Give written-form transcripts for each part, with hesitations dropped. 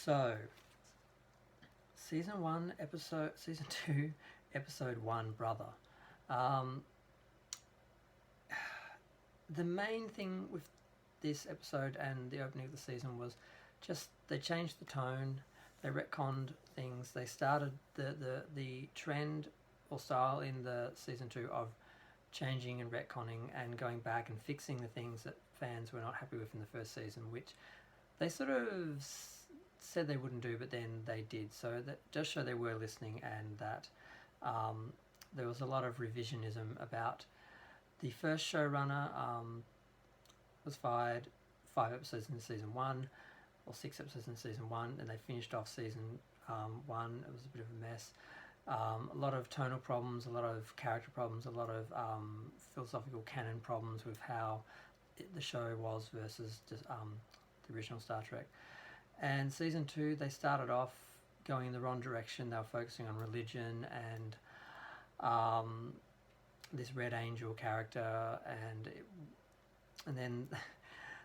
So, season 2, episode 1, Brother. Um, the main thing with this episode and the opening of the season was just they changed the tone, they retconned things, they started the trend or style in the season 2 of changing and retconning and going back and fixing the things that fans were not happy with in the first season, which they sort of said they wouldn't do, but then they did. So that does show they were listening, and that there was a lot of revisionism about the first showrunner. Was fired 5 episodes in season 1, or 6 episodes in season 1, and they finished off season 1. It was a bit of a mess. A lot of tonal problems, a lot of character problems, a lot of philosophical canon problems with how the show was versus just, the original Star Trek. And season 2, they started off going in the wrong direction. They were focusing on religion and this Red Angel character, and then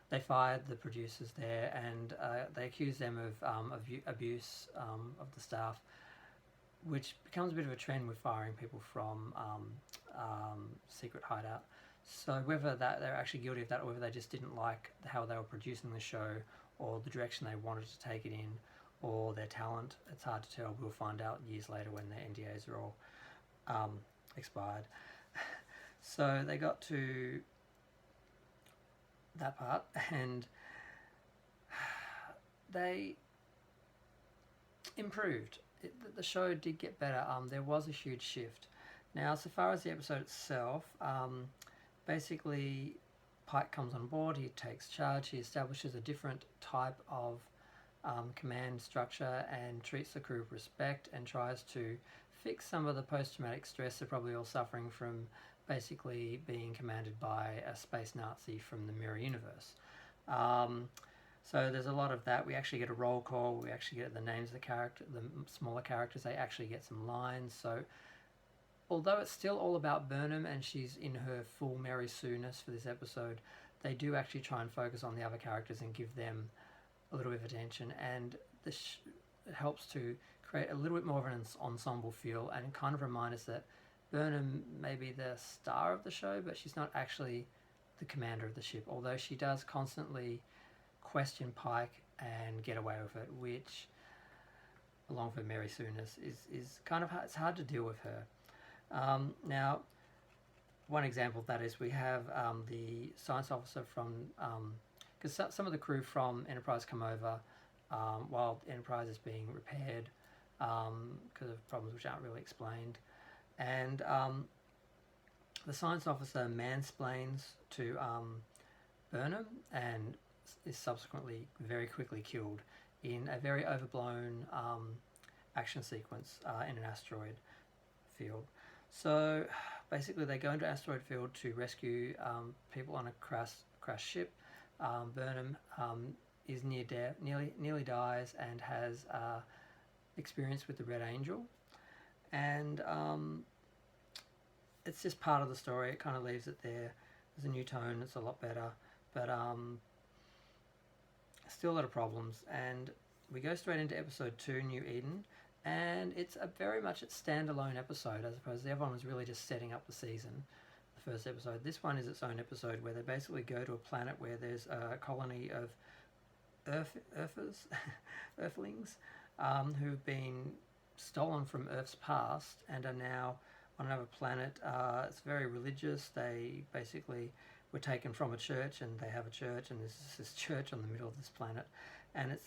they fired the producers there, and they accused them of abuse of the staff, which becomes a bit of a trend with firing people from Secret Hideout. So whether that they're actually guilty of that, or whether they just didn't like how they were producing the show, or the direction they wanted to take it in, or their talent, it's hard to tell. We'll find out years later when their NDAs are all expired. So they got to that part, and they improved. The show did get better. There was a huge shift. Now, so far as the episode itself, basically Pike comes on board, he takes charge, he establishes a different type of command structure and treats the crew with respect, and tries to fix some of the post-traumatic stress they're probably all suffering from basically being commanded by a space Nazi from the mirror universe. So there's a lot of that. We actually get a roll call, we actually get the names of the smaller characters, they actually get some lines. So although it's still all about Burnham and she's in her full Mary Sue-ness for this episode, they do actually try and focus on the other characters and give them a little bit of attention, and this helps to create a little bit more of an ensemble feel and kind of remind us that Burnham may be the star of the show, but she's not actually the commander of the ship, although she does constantly question Pike and get away with it, which, along with Mary Sue-ness, is kind of hard, it's hard to deal with her. Now, one example of that is we have the science officer from, because some of the crew from Enterprise come over while Enterprise is being repaired because of problems which aren't really explained. And the science officer mansplains to Burnham and is subsequently very quickly killed in a very overblown action sequence in an asteroid field. So basically they go into asteroid field to rescue people on a crashed ship. Burnham is near death, nearly dies, and has experience with the Red Angel. And it's just part of the story. It kind of leaves it there. There's a new tone. It's a lot better, but still a lot of problems. And we go straight into episode 2, New Eden, and it's very much a standalone episode, as opposed to the other one was really just setting up the season. The first episode. This one is its own episode where they basically go to a planet where there's a colony of Earthlings who've been stolen from Earth's past and are now on another planet. It's very religious. They basically were taken from a church, and they have a church, and there's this church on the middle of this planet, and it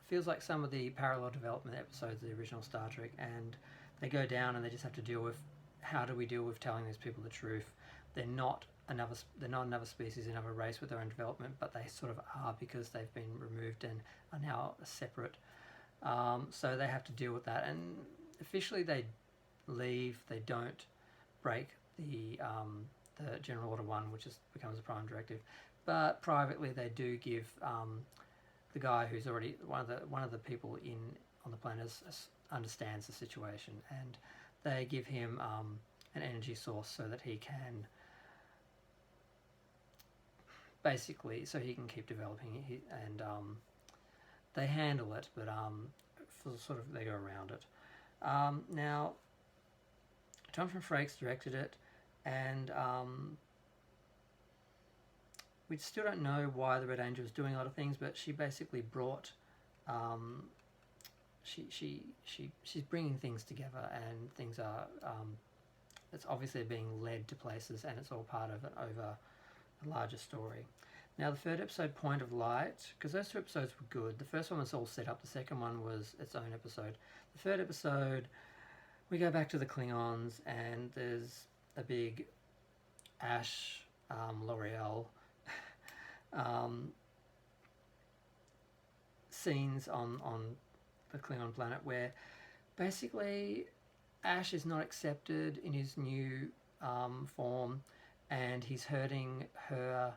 feels like some of the parallel development episodes of the original Star Trek. And they go down and they just have to deal with, how do we deal with telling these people the truth? They're not another species, another race with their own development, but they sort of are, because they've been removed and are now separate. So they have to deal with that, and officially they leave. They don't break the General Order 1, which becomes a prime directive, but privately they do give the guy who's already one of the people on the planet understands the situation, and they give him an energy source so that he can basically, so he can keep developing and they handle it, but for sort of they go around it. Now, Jonathan Frakes directed it, and we still don't know why the Red Angel was doing a lot of things, but she basically brought she's bringing things together, and things are it's obviously being led to places, and it's all part of over a larger story. Now the third episode, Point of Light, because those two episodes were good. The first one was all set up. The second one was its own episode. The third episode, we go back to the Klingons, and there's a big Ash, L'Oreal scenes on the Klingon planet where basically Ash is not accepted in his new form, and he's hurting her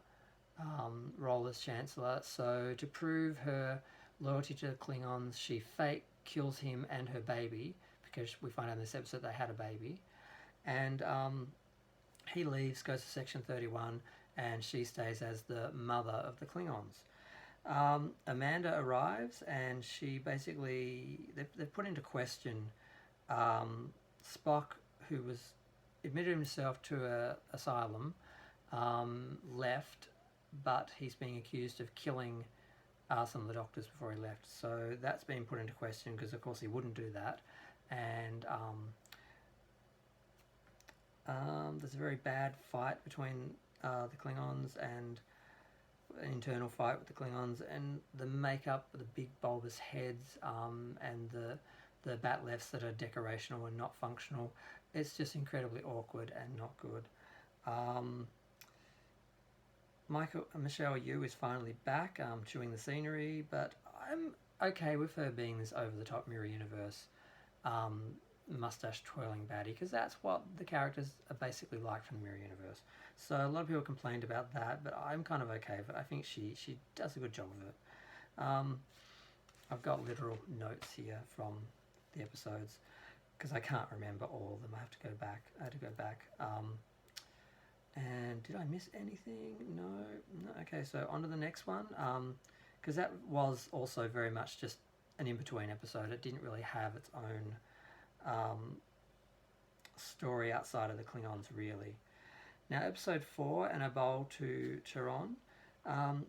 role as Chancellor. So to prove her loyalty to the Klingons, she fake kills him and her baby, because we find out in this episode they had a baby. And he leaves, goes to Section 31, and she stays as the mother of the Klingons. Amanda arrives, and she basically, they've put into question Spock, who was admitted himself to an asylum, left, but he's being accused of killing some of the doctors before he left. So that's been put into question, because of course he wouldn't do that. And there's a very bad fight between the Klingons, and an internal fight with the Klingons, and the makeup, the big bulbous heads, and the bat-lefts that are decorational and not functional. It's just incredibly awkward and not good. Michelle Yeoh is finally back, chewing the scenery, but I'm okay with her being this over-the-top Mirror Universe mustache twirling baddie, because that's what the characters are basically like from the Mirror Universe. So a lot of people complained about that, but I'm kind of okay with it. I think she does a good job of it. I've got literal notes here from the episodes, because I can't remember all of them. I had to go back. And did I miss anything? No. Okay, so on to the next one, because that was also very much just an in-between episode. It didn't really have its own story outside of the Klingons, really. Now, episode 4, An Abol to Charon.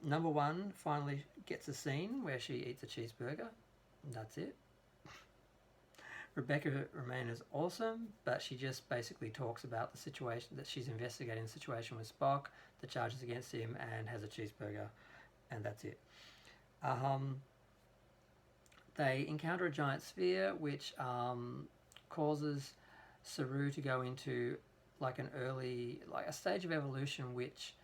Number 1 finally gets a scene where she eats a cheeseburger. That's it. Rebecca Romijn is awesome, but she just basically talks about the situation, that she's investigating the situation with Spock, the charges against him, and has a cheeseburger, and that's it. They encounter a giant sphere, which causes Saru to go into like a stage of evolution, which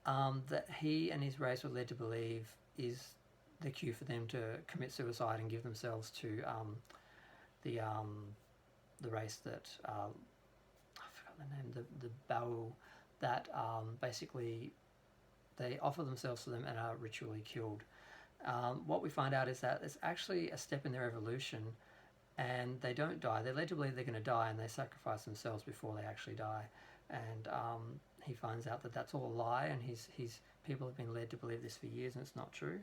that he and his race were led to believe is the cue for them to commit suicide and give themselves to the race that I forgot the name, the Ba'u, that basically they offer themselves to them and are ritually killed. What we find out is that it's actually a step in their evolution, and they don't die. They're led to believe they're going to die, and they sacrifice themselves before they actually die. And he finds out that that's all a lie, and his people have been led to believe this for years, and it's not true.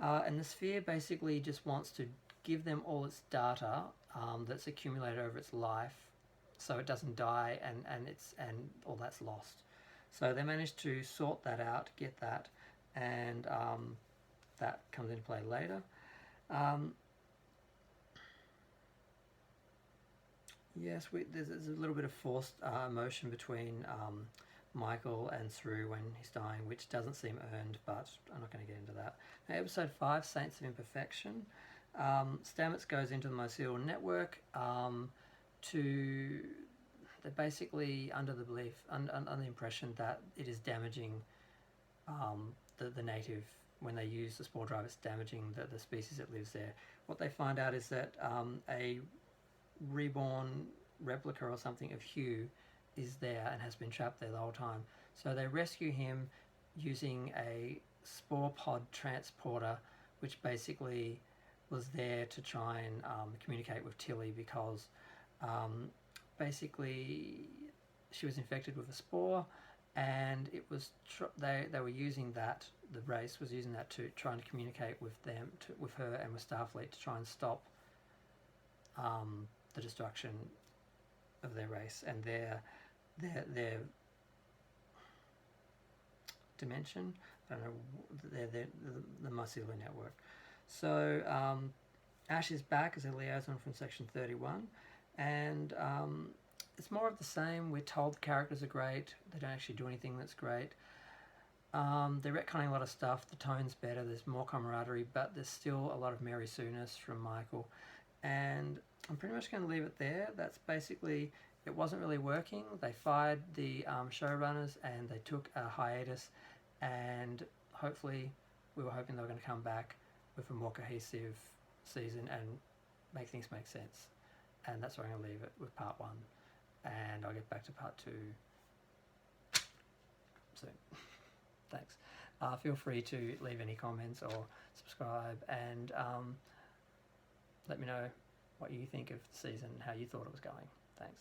And the sphere basically just wants to give them all its data that's accumulated over its life, so it doesn't die, and all that's lost. So they managed to sort that out, get that, and that comes into play later. Yes, there's a little bit of forced emotion between Michael and Saru when he's dying, which doesn't seem earned, but I'm not going to get into that. Now, episode 5, Saints of Imperfection. Stamets goes into the Mycelial network they're basically under the belief, under the impression that it is damaging the native. When they use the spore drive, it's damaging the species that lives there. What they find out is that a reborn replica or something of Hugh is there and has been trapped there the whole time. So they rescue him using a spore pod transporter, which basically was there to try and communicate with Tilly, because basically she was infected with a spore, and it was they were using that the race was using that to trying to communicate with them, with her and with Starfleet to try and stop the destruction of their race and their dimension. I don't know, the mycelial network. So Ash is back as a liaison from Section 31, and it's more of the same. We're told the characters are great. They don't actually do anything that's great. They're retconning a lot of stuff. The tone's better. There's more camaraderie, but there's still a lot of Mary Sue-ness from Michael. And I'm pretty much going to leave it there. That's basically, it wasn't really working. They fired the showrunners and they took a hiatus, and hopefully we were hoping they were going to come back with a more cohesive season and make things make sense. And that's where I'm going to leave it with part 1, and I'll get back to part 2 soon. Thanks. Feel free to leave any comments or subscribe, and let me know what you think of the season, how you thought it was going. Thanks.